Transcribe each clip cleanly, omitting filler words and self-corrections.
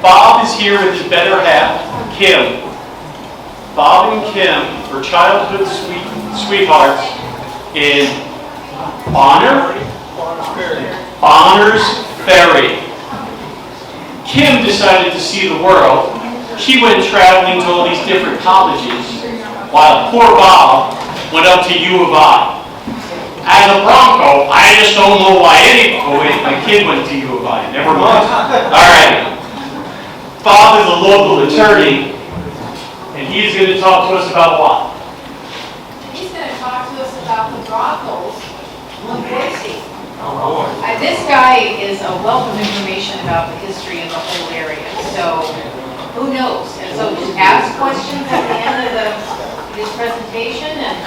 Bob is here with his better half, Kim. Bob and Kim were childhood sweethearts in Honors Ferry. Kim decided to see the world. She went traveling to all these different colleges, while poor Bob went up to U of I. As a Bronco, I just don't know why my kid went to U of I. Never mind. All right. Bob is a local attorney, and he's going to talk to us about what? He's going to talk to us about the brothels of Boise. This guy is a wealth of information about the history of the whole area, so who knows? And so just ask questions at the end of his presentation and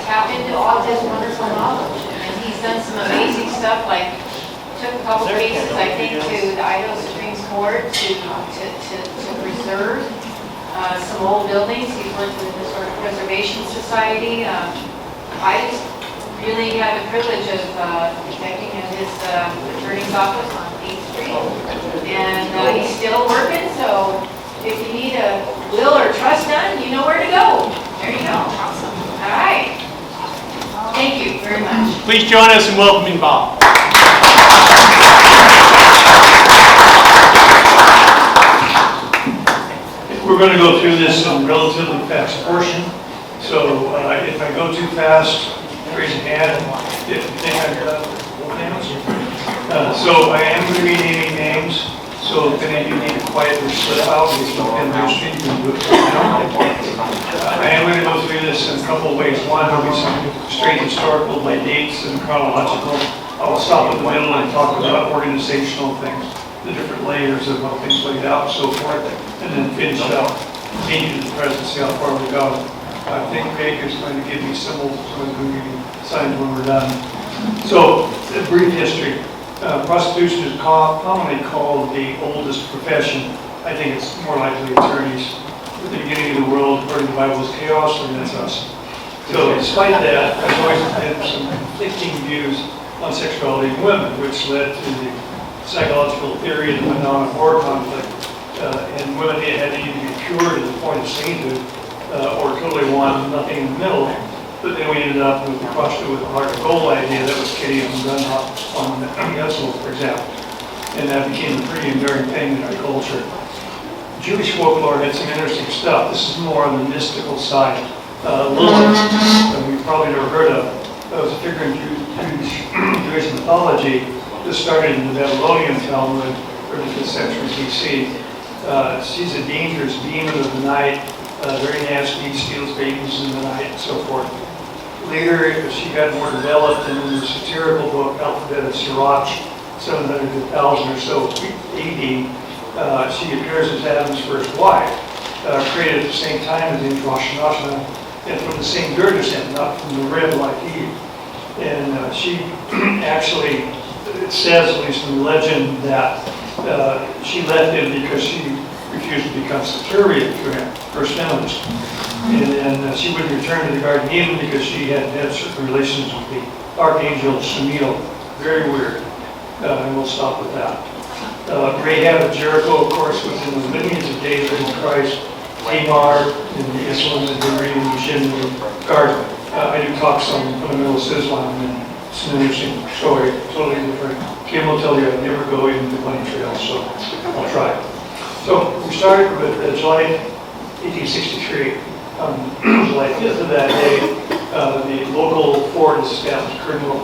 tap into all of his wonderful knowledge. And he's done some amazing stuff, like took a couple cases, I think, to the Idaho Supreme Court to preserve some old buildings. He's worked with the Idaho Preservation Society. I just really had the privilege of protecting at his attorney's office on 8th Street. And he's still working, so if you need a will or trust done, you know where to go. There you go. Awesome. All right. Thank you very much. Please join us in welcoming Bob. We're going to go through this in a relatively fast portion. So if I go too fast, raise your hand. If you think I've got so I am going to be naming names. So if any of you need to quietly slip out, please don't end your street. You can do it now. I am going to go through this in a couple of ways. One will be some straight historical, by dates and chronological. I will stop in the middle and talk about organizational things, the different layers of how things laid out and so forth, and then finish it out, continue to the present, see how far we go. I think Peggy is going to give me symbols, so I'm going to give you signs when we're done. So, a brief history. Prostitution is commonly called the oldest profession. I think it's more likely attorneys. At the beginning of the world, according to the Bible, was chaos, and that's us. So, despite that, I've always had some conflicting views on sexuality in women, which led to the psychological theory that went on of war conflict. And women had to either be cured to the point of sainthood or totally want nothing in the middle. But then we ended up with the heart of gold idea that was Kitty and Dunlop on the Gunsel, for example. And that became a pretty enduring thing in our culture. Jewish folklore had some interesting stuff. This is more on the mystical side. Lilith, that we've probably never heard of, that was a figure in Jewish mythology that started in the Babylonian Talmud, 35th century BC. She's a dangerous demon of the night, very nasty, steals babies in the night, and so forth. Later, she got more developed in the satirical book, Alphabet of Sirach, 700 to 1000 or so AD. She appears as Adam's first wife, created at the same time as in Rosh Hashanah, and from the same dirt descent, not from the rib like Eve. And she actually, it says, at least in the legend, that she left him because she refused to become subservient to him, first feminist. And then she wouldn't return to the Garden of Eden because she had had certain relations with the archangel Shemiel. Very weird. And we'll stop with that. Rahab of Jericho, of course, was in the lineage of David and Christ. Tamar in the Islam and the Shin in the garden. I do talk some fundamentalist Islam, and it's an interesting story, totally different. Kim will tell you I never go into the bunny trail, so I'll try. So we started with July 1863. July 5th of that day, the local fort is established, Colonel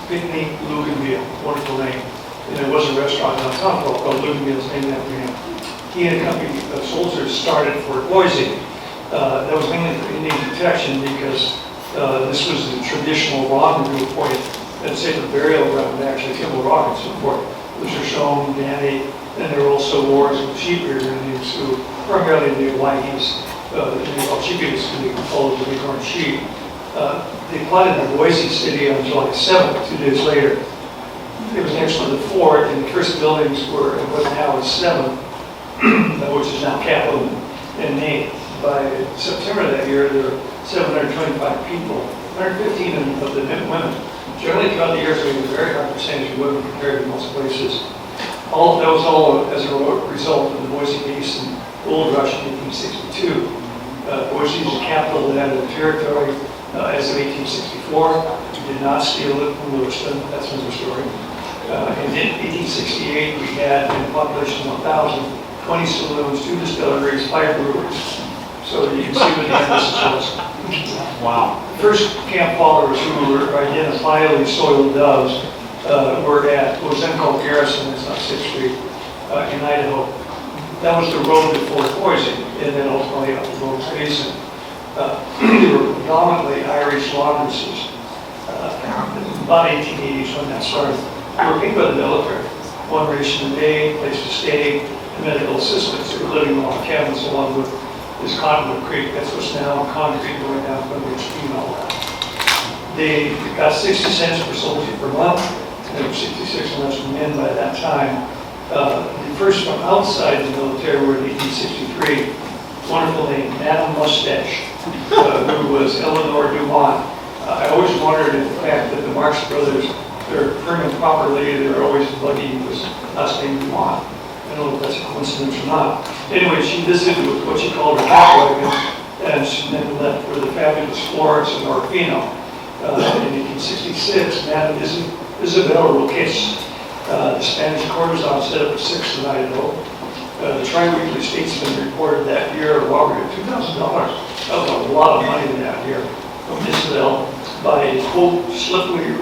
Picnic Luganville, wonderful name. And there was a restaurant downtown called Luganville's named after him. He and a company of soldiers started Fort Boise. That was mainly for Indian protection because this was the traditional rendezvous point and sacred burial ground, actually Kimball Rock and so forth. Those are shown, Danny, and there were also wars with sheep rearing Indians who primarily the Wahis, they called sheepies because they followed the bighorn sheep. They planted in Boise City on July 7th, 2 days later. It was next to the fort, and the first buildings were in what now is 7, which is now Capitol and Maine. By September that year, there were 725 people, 115 of them women. Generally, throughout the years, we had a very high percentage of women compared to most places. That was all as a result of the Boise Basin gold rush in 1862. Boise is the capital of that territory as of 1864. We did not steal it from Lewiston. That's another story. In 1868, we had a population of 1,000, 20 saloons, 2 distilleries, 5 breweries. So you can see what the emphasis was. Wow. The first camp followers who were identifiably soiled doves were at what was then called Garrison, it's not 6th Street, in Idaho. That was the road to Fort Boise, and then ultimately up the Boise Basin. They were predominantly Irish laundresses. About 1880s when that started. They were paid by the military. 1 ration a day, place to stay, and medical assistance. They were living on cabins along with this Cottonwood Creek. That's what's now concrete going down from the stream and all that. They got 60 cents per soldier per month. There were 66 less men by that time. The first from outside the military were in 1863. Wonderful name, Madame Mustache, who was Eleanor Dumont. I always wondered if the fact that the Marx brothers, their prim and proper lady, they were always lucky was last name Dumont. I don't know if that's a coincidence or not. Anyway, she visited with what she called her hot wagon, and she then left for the fabulous Florence and Orfino. In 1866, Madame Isabella Roques, the Spanish courtesan, set up a 6th in Idaho. The Tri-Weekly Statesman reported that year a robbery of $2,000. That was a lot of money in that year. From Isabel by a quote, slippery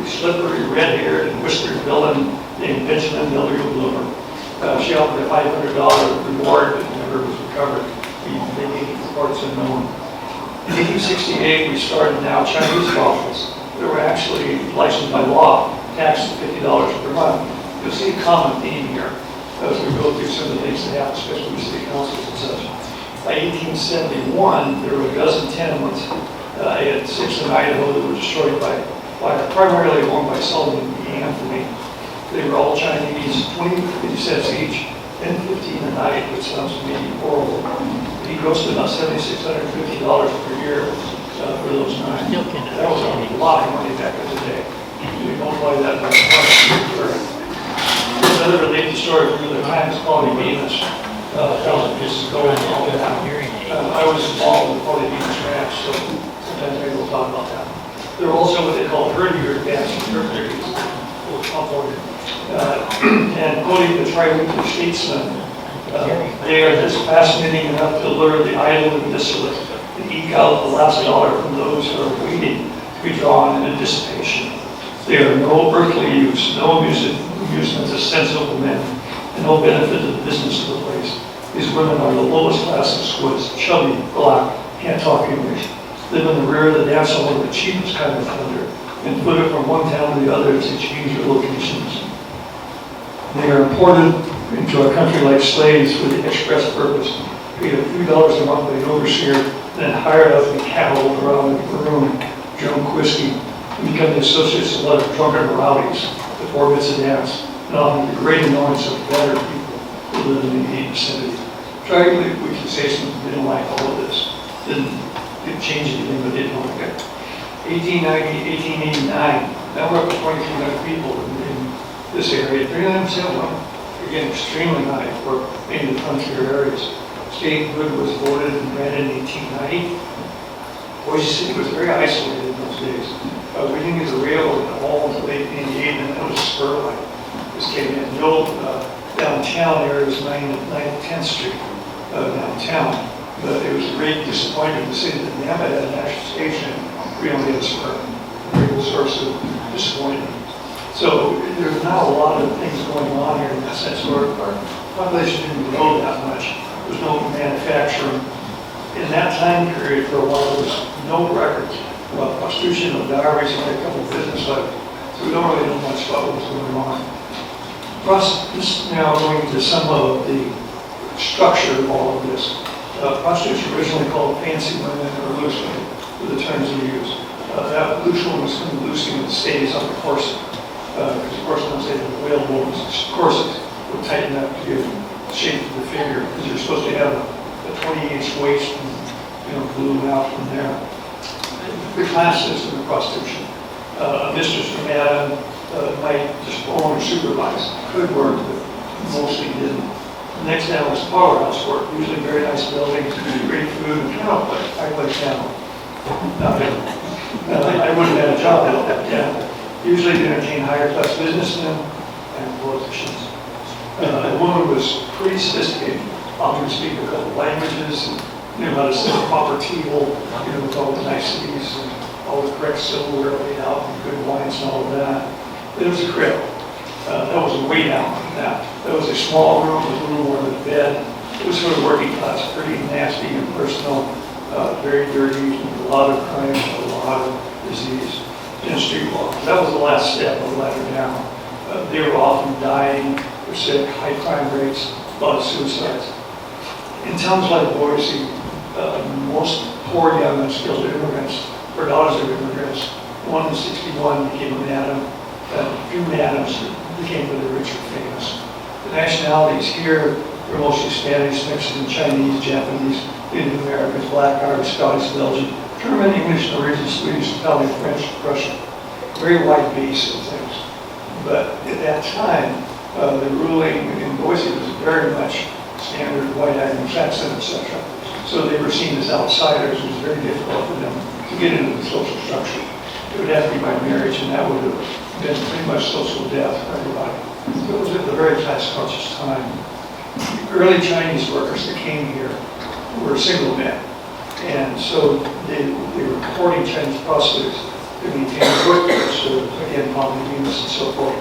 red-haired and whiskered villain named Benjamin W. Bloomer. She offered a $500 reward, but never was recovered. The making reports unknown. In 1868, we started now Chinese brothels. They were actually licensed by law, taxed at $50 per month. You'll see a common theme here as we go through some of the things that happen, especially with city councils and such. By 1871, there were a dozen tenements. I had 6 in Idaho that were destroyed by primarily owned by Sullivan B. Anthony. They were all Chinese, 20, 50 cents each, and 15 a night, which sounds to me horrible. He grossed about $7,650 per year for those 9. That was a lot of money back in the day. You multiply that by 1. Another related story from the time is Quality Venus. Just going all that. I was involved with Quality Venus Ranch, so sometimes maybe we'll talk about that. There were also what they call herdier dancing herdiers, and quoting the Tri-Weekly Statesman, they are just fascinating enough to lure the idle and dissolute and eke out the last dollar from those who are waiting to be drawn into dissipation. They are no earthly use, no amusement to sensible men, and no benefit to the business of the place. These women are the lowest class of squids, chubby, black, can't talk English, live in the rear of the dance hall with the cheapest kind of thunder, and put it from one town to the other as they change their locations. They are imported into our country like slaves for the express purpose, paid a few dollars a month by an overseer, then hired out to be cattled around the room, drunk whiskey, and become the associates of a lot of drunken rowdies that forbids a dance, and often the great annoyance of better people who live in the immediate vicinity. Tri-Weekly Statesman didn't like all of this. Didn't change anything, but didn't like it. 1890, 1889, now we're up to 2,300 people in this area. 39% women, again, extremely high for many of the frontier areas. Statehood was voted and granted in 1890. Boise City was very isolated in those days. We didn't get the railroad at all until 1888, and that was spur line. This came in. The old downtown area was 9th and 10th Street downtown. But it was a great disappointment to see that Napa had an actual station. We only had a spur. A real source of disappointment. So there's not a lot of things going on here in that sense where our population didn't grow that much. There's no manufacturing. In that time period, for a while, there was no records about prostitution, no diaries, only a couple of business letters. So we don't really know much about what was going on. This now going into some of the structure of all of this. Prostitution originally called fancy women or loose women, were the terms we use. That loose woman was kind of loosing the stays on the corset. Because of course, once they have whale bones, corsets would tighten up to give shape to the figure, because you're supposed to have a 20-inch waist and balloon out from there. The class system of prostitution. A mistress or madam might just own or supervise, could work, but mostly didn't. Next down was powerhouse work, usually very nice buildings, great food, and piano play. I play piano. I wouldn't have had a job at that piano. Usually to entertain higher class businessmen and politicians. The woman was pretty sophisticated, often speak a couple languages, and knew how to set a proper table, with all the niceties and all the correct silverware laid out, and good wines and all of that. But it was a crib. That was way down from that. That was a small room with a little more than a bed. It was sort of working class, pretty nasty and personal, very dirty, a lot of crime, a lot of disease, and street walk. That was the last step of the ladder down. They were often dying, were sick, high crime rates, a lot of suicides. In towns like Boise, most poor young unskilled immigrants were daughters of immigrants. One in 61 became a madam, a few madams became really rich and famous. The nationalities here were mostly Spanish, Mexican, Chinese, Japanese, Indian Americans, Black, Irish, Scottish, Belgian, German, English, Norwegian, Swedish, Italian, French, Russian. Very wide base of things. But at that time, the ruling in Boise was very much standard white Anglo-Saxon, etc. So they were seen as outsiders. It was very difficult for them to get into the social structure. It would have to be by marriage, and that would have been pretty much social death for everybody. So it was at the very class-conscious time. The early Chinese workers that came here were single men, and so they were courting Chinese prostitutes to maintain workers, so again, polygamous and so forth.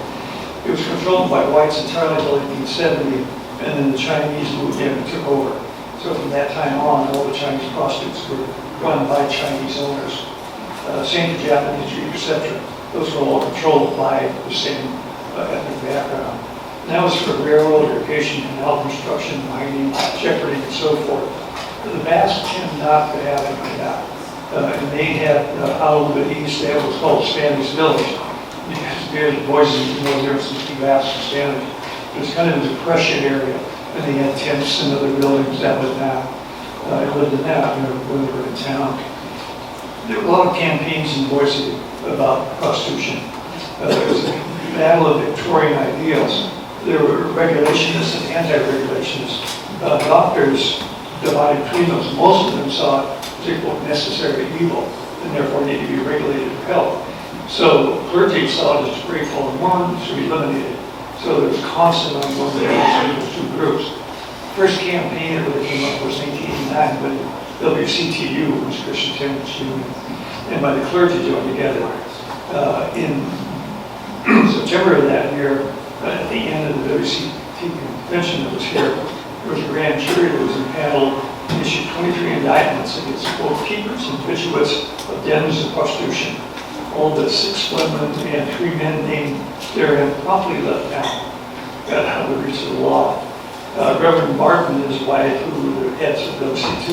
It was controlled by whites entirely until 1870, and then the Chinese moved in and took over. So from that time on, all the Chinese prostitutes were run by Chinese owners. Same for Japanese, Jews, etc. Those were all controlled by the same ethnic background. And that was for railroad, irrigation, canal construction, mining, shepherding, and so forth. But the Basques tend not to have any of that. And they had out a little bit east, they had what's called Spanish Village. Because there's Boise, there's some key Basque and Spanish. It was kind of a depression area, and they had tents and other buildings that was that. I lived in that when we were in town. There were a lot of campaigns in Boise about prostitution. There was a battle of Victorian ideals. There were regulationists and anti-regulationists. Doctors divided between those. Most of them saw it as a necessary evil, and therefore needed to be regulated for health. So clergy saw it as great all in one, should be eliminated. So there was constant ongoing between those two groups. First campaign that really came up was 1989 when WCTU, which was Christian Temperance Union, and by the clergy joined together. In September of that year, at the end of the WCTU convention that was here, there was a grand jury that was impaneled and issued 23 indictments against both keepers and habituates of dens of prostitution. All but 6 women and 3 men named therein promptly left town, got out of the reach of the law. Reverend Martin and his wife, who were the heads of WC2,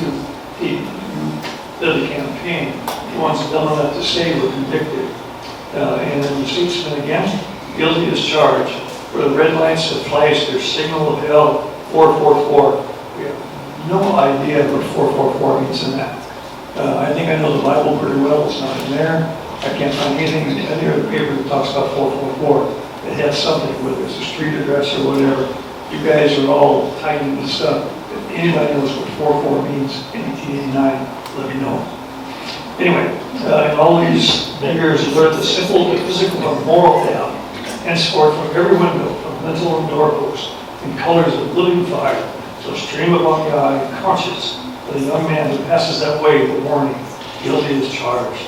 he led the campaign. The ones dumb enough to say were convicted. And then the statesmen again, guilty as charged, where the red lights have flashed their signal of hell, 444. We have no idea what 444 means in that. I think I know the Bible pretty well, it's not in there. I can't find anything in any other paper that talks about 444. It has something with it, it's a street address or whatever. You guys are all tied into this stuff. If anybody knows what 44 means in 1889, let me know. Anyway, in all these years, I learned the simple, the physical, and moral down, henceforth from every window, from lintel and doorpost, in colors of living fire, shall stream upon the eye, conscious that a young man who passes that way in the morning, guilty is charged.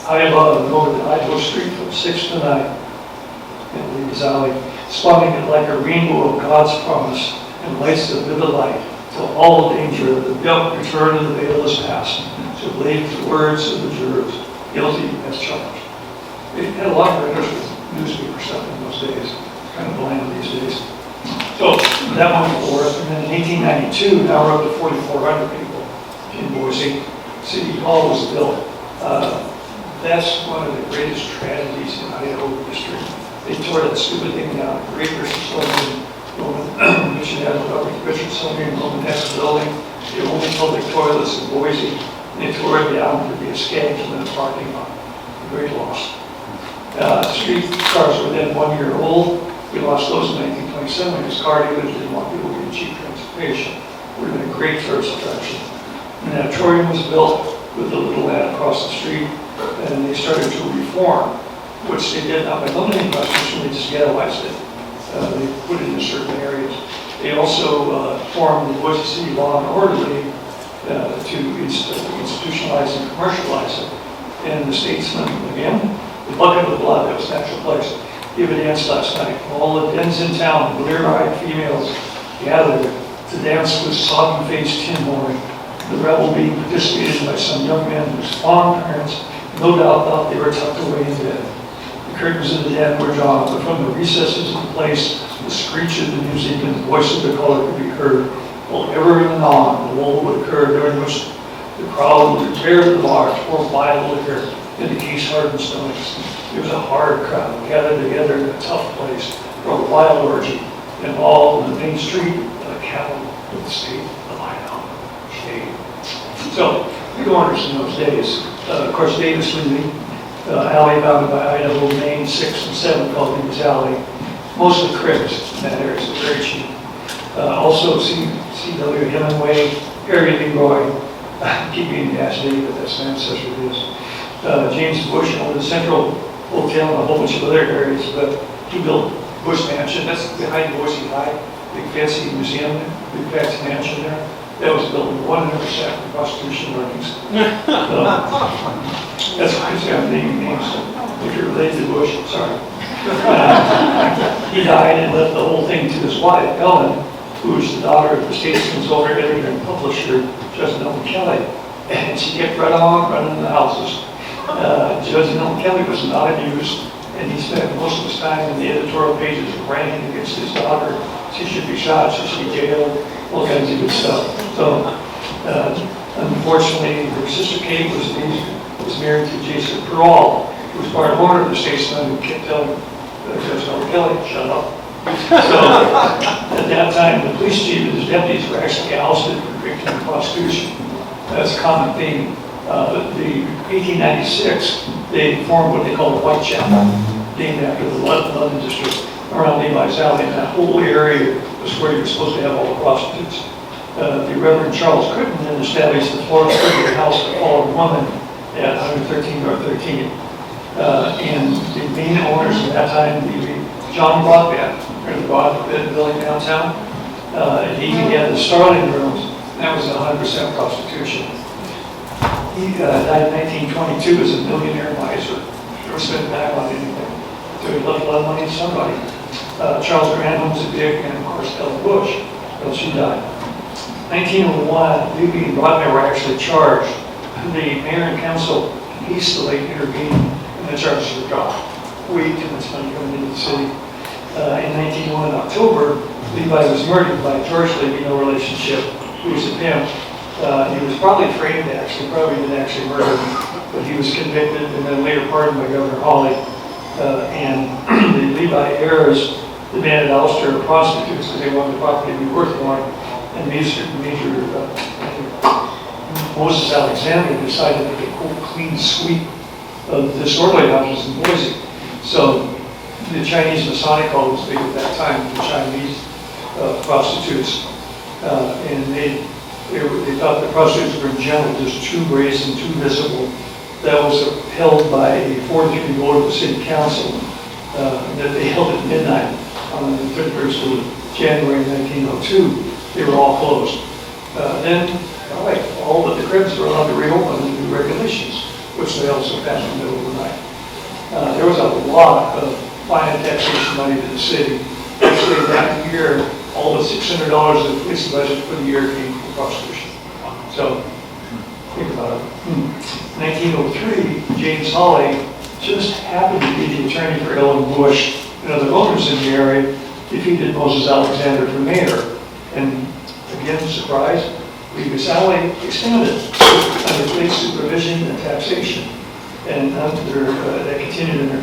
High above and over the Idaho street from 6 to 9, in Lee's Alley, spawning it like a rainbow of God's promise, and lights the vivid light, till all danger of the return of the veil is past, to believe the words of the jurors, guilty as charged. They had a lot of interest with newspaper stuff in those days, kind of bland these days. So that went forth, and then in 1892, now we're up to 4,400 people in Boise. City Hall was built. That's one of the greatest tragedies in Idaho history. They tore that stupid thing down. Great Richardsonian Roman, Richardsonian Romanesque building, the only public toilets in Boise. And they tore it down to be a skag in the parking lot. A great loss. Street cars were then 1 year old. We lost those in 1927, when his car dealers didn't want people to get cheap transportation. Would have been a great tourist attraction. An auditorium was built with the little lad across the street, and they started to reform, which they did not by limiting prostitution, they just ghettoized it. They put it in certain areas. They also formed the Boise City Law and Order League to institutionalize and commercialize it. And the statesman, again, the bucket of blood, that was natural place, gave a dance last night. All the dens in town, blear-eyed females gathered to dance with soggy-faced tin horn. The revel being participated in by some young men whose fond parents no doubt thought they were tucked away in bed. The curtains of the den were drawn, but from the recesses of the place, the screech of the music and the voice of the caller could be heard. While ever and anon, the lull would occur, during which the crowd would tear the bars, pour vile liquor into case-hardened stomachs. It was a hard crowd gathered together in a tough place for a wild orgy, and all in the main street of the capital of the state of Idaho. So, the owners in those days, of course, Davis Levy, alley bounded by Idaho, Maine 6 and 7, called Davis Alley. Most of the cribs in that area, so very cheap. Also, C.W. Hemingway, Harry Leroy, keep being gas Dave, but that's my ancestor is. James Bush owned the Central Hotel and a whole bunch of other areas, but he built Bush Mansion. That's behind Boise High, big fancy museum, big fancy mansion there. That was built with 100% for prostitution earnings. That's why I'm naming names. If you're related to Bush, sorry. He died and left the whole thing to his wife, Ellen, who was the daughter of the Statesman's older editor and publisher, Judge Ellen Kelly. And she kept right on running the houses. Judge Ellen Kelly was not amused, and he spent most of his time in the editorial pages ranting against his daughter. She should be shot, she should be jailed, all kinds of good stuff. So, unfortunately, her sister Kate was married to Jason Perall, who was part owner of the Statesman, who kept telling Judge Ellen Kelly, shut up. So, at that time, the police chief and his deputies were actually ousted for drinking and prostitution. That's a common theme. The 1896, they formed what they called the Whitechapel, named after the London district around Levi's Alley. And that whole area was where you were supposed to have all the prostitutes. The Reverend Charles Crittenden then established the Florida House of Fallen Woman at 113 North 13th. And the main owners at that time, John Broadbent, the Broadbent building downtown, he had the Starling Rooms, and that was 100% prostitution. He died in 1922 as a millionaire miser. Never spent back on anything. So he left a lot of money to somebody. Charles Grant owns a big, and of course Ellen Bush, until she died. 1901, Levy and Rodney were actually charged. The mayor and council hastily intervened, and the charges were dropped. Way too much money coming into the city. In 1901, October, Levi was murdered by George Levy, no relationship, who was a pimp. He was probably framed, actually, probably didn't actually murder him, but he was convicted and then later pardoned by Governor Hawley. And the Levi heirs demanded ouster of prostitutes because they wanted the property to be worth more. And Major Moses Alexander decided to make a whole clean sweep of the disorderly houses in Boise. So the Chinese Masonic cult was big at that time, the Chinese prostitutes. And they thought the prostitutes were in general just too brazen, too visible. That was held by a 4-3 vote of the city council that they held at midnight on the 31st of January 1902. They were all closed. Then, all of the cribs were allowed to reopen under new regulations, which they also passed in the middle of the night. There was a lot of fine and taxation money to the city. Actually, that year, all the $600 of the police budget for the year came from prostitution. So, think about it. 1903, James Hawley just happened to be the attorney for Ellen Bush and other owners in the area, defeated Moses Alexander for mayor. And again, surprise, Levis Alley expanded under police supervision and taxation. And that continued under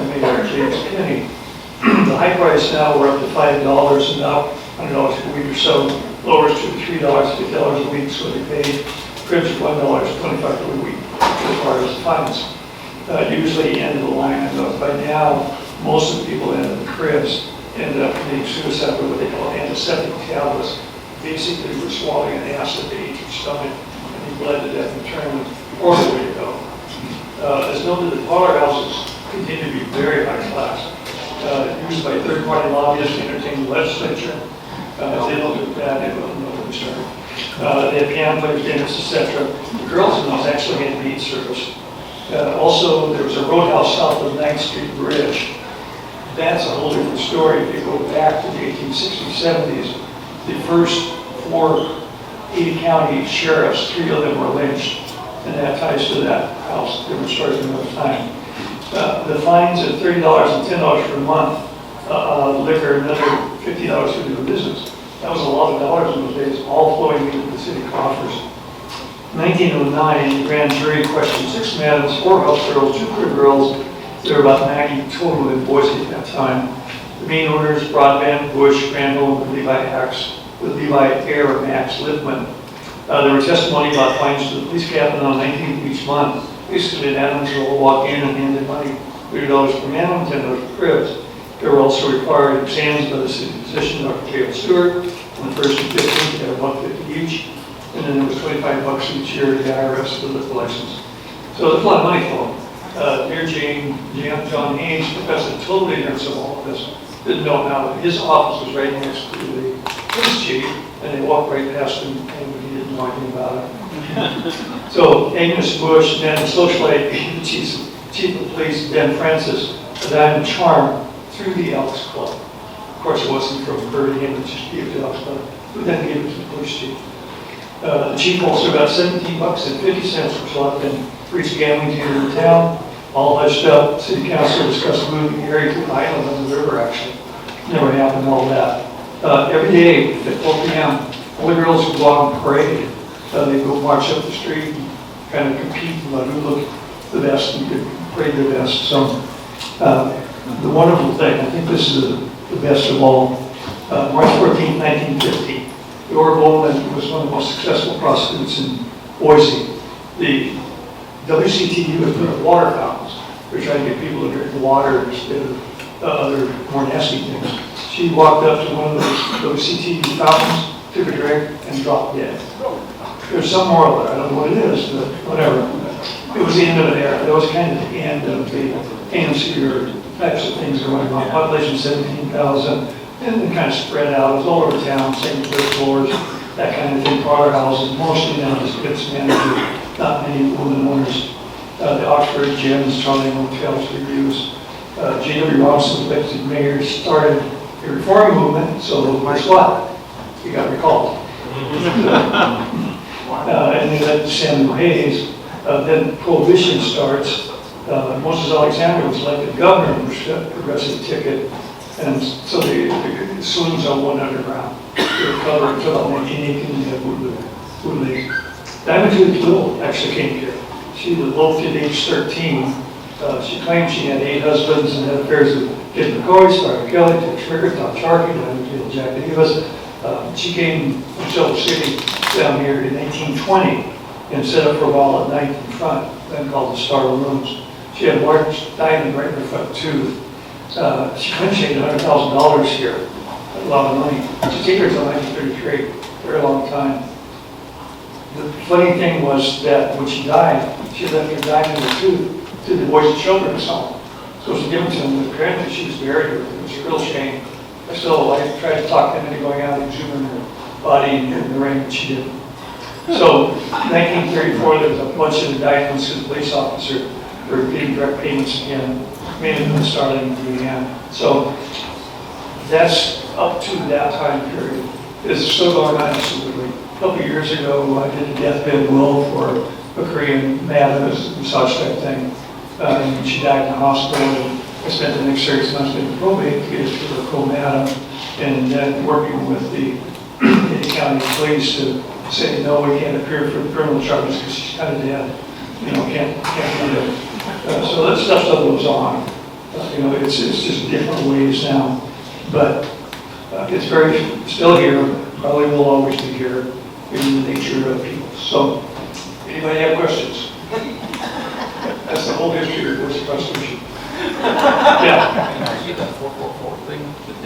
Mayor James Penny. The high price now, we're up to $5 and now $100 a week or so, lowers to $3, $50 a week, so they paid cribs $1, $25 a week as far as the fines. Usually end of the line, but by now, most of the people in the cribs ended up being suicide with what they call antiseptic tablets. Basically, for swallowing an acid they ate your stomach, and he bled to death internally. Horrible way to go. As noted, the parlor houses continue to be very high class, used by third-party lobbyists to entertain the legislature. They don't do that, they don't know where to start. They have piano players, dentists, etc. The girls in those actually had meat service. Also, there was a roadhouse south of 9th Street Bridge. That's a whole different story. If you go back to the 1860s, 70s, the first 4 80 county sheriffs, 3 of them were lynched, and that ties to that house. Different stories another time. The fines at $30 and $10 per month, liquor, another $50 for doing business. That was a lot of dollars in those days, all flowing into the city coffers. 1909, the grand jury questioned 6 madams, 4 house girls, 2 career girls. There were about 90 total in Boise at that time. The main owners, Broadbent, Bush, Randall, and Levi Axe, with Levi Air and Max Lippman. There were testimony about fines to the police captain on 19th each month. Basically, the animals will walk in and hand in money, $30 per man, $10 per cribs. There were also required exams by the city physician, Dr. J.L. Stewart, on the 1st and 15th, they had $150 each. And then there was $25 each year to the IRS for the liquor license. So there's a lot of money flowing. Dear John Haynes, professor total ignorance of all of this, didn't know how his office was right next to the police chief, and they walked right past him, and he didn't know anything about it. So Agnes Bush, then socialite, the chief of police, Ben Francis, a diamond charm through the Elks Club. Of course, it wasn't from Birmingham, it just gave it to the Elks Club, but then gave it to the police chief. The chief also got $17.50 for selecting for each gambling team in the town. All hushed up. City council discussed moving the area to an island on the river, actually. Never happened, all that. Every day at 4 p.m., all the girls would go out and parade. They'd go march up the street and kind of compete about who looked the best and could parade the best. So the wonderful thing, I think this is the best of all, March 14, 1950, Dora Bowman was one of the most successful prostitutes in Boise. The WCTU had put up water fountains. They're trying to get people to drink the water instead of other more nasty things. She walked up to one of those WCTU fountains, took a drink, and dropped dead. There's some moral there. I don't know what it is, but whatever. It was the end of an era. That was kind of the end of the AMC or types of things going on. Population 17,000. And then kind of spread out. It was all over town, same third floors, that kind of thing, parlor houses, mostly now just goods managers, not many women owners. The Oxford gyms, Charlie Motels, reviews. J.W. Robinson, elected mayor, started a reform movement, so guess what? He got recalled. And they led to Samuel Hayes. Then Prohibition starts. Moses Alexander was elected governor of the progressive ticket. And so the saloons on one underground. They were covered until about 1918 and had wood leaves. Diamond Tooth Little actually came here. She was loafed at age 13. She claimed she had 8 husbands and had affairs with Kid McCoy, Star Kelly, Dick Schmicker, Tom Sharkey, Diamond Tooth, Jack Davis. She came from Silver City down here in 1820 and set up for a while at night in front, then called the Star Rooms. She had a large diamond right in her front tooth. She claimed she had $100,000 here, a lot of money. She stayed here until 1933, very long time. The funny thing was that when she died, she left her diamond in her tooth to the Boise Children's Home. So it was given to them, but apparently she was buried with it. It was a real shame. I tried to talk them into going out and exhuming her body in the rain, but she didn't. So, 1934, there was a bunch of indictments to the police officer for getting direct payments again, mainly from the Starling and Indiana. So, that's up to that time period. Is it still going on? Absolutely. A couple of years ago, I did a deathbed will for a Korean madam, massage type thing. And she died in the hospital. And I spent the next 6 months in probate to get her to a co-madam, and then working with the county police to say, no, we can't appear for the criminal charges because she's kind of dead. You know, can't do it. So that stuff still goes on. It's just different ways now. But it's still here, probably will always be here in the nature of people. So, anybody have questions? That's the whole history of Boise prostitution. Yeah. See that 444 thing?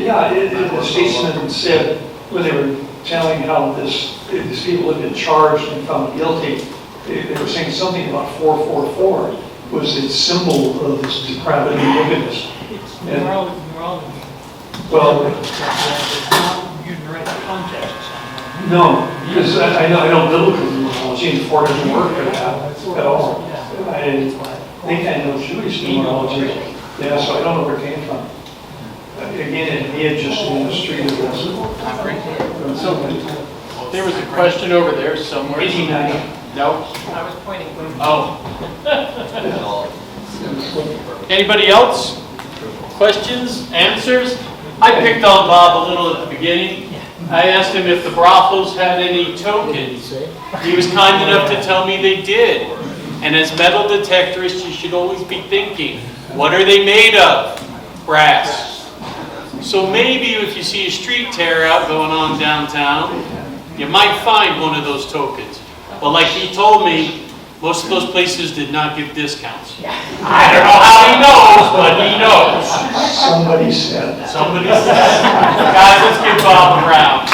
Yeah, the statesman said, when they were telling how these people had been charged and found guilty, they were saying something about 444 was a symbol of this depravity and wickedness. And, well, You can write the context. no, because I know biblical numerology, and 4 doesn't work for that at all. I think I know Jewish numerology. Yeah, so I don't know where it came from. Again, it may have just been the street of this. So, there was a question over there somewhere. 1890. No? I was pointing. Oh. Anybody else? Questions, answers? I picked on Bob a little at the beginning. I asked him if the brothels had any tokens. He was kind enough to tell me they did. And as metal detectorists, you should always be thinking, what are they made of? Brass. So maybe if you see a street tear out going on downtown, you might find one of those tokens. But like he told me, most of those places did not give discounts. I don't know how he knows, but he knows. Somebody said. Somebody said. Guys, let's give Bob a round.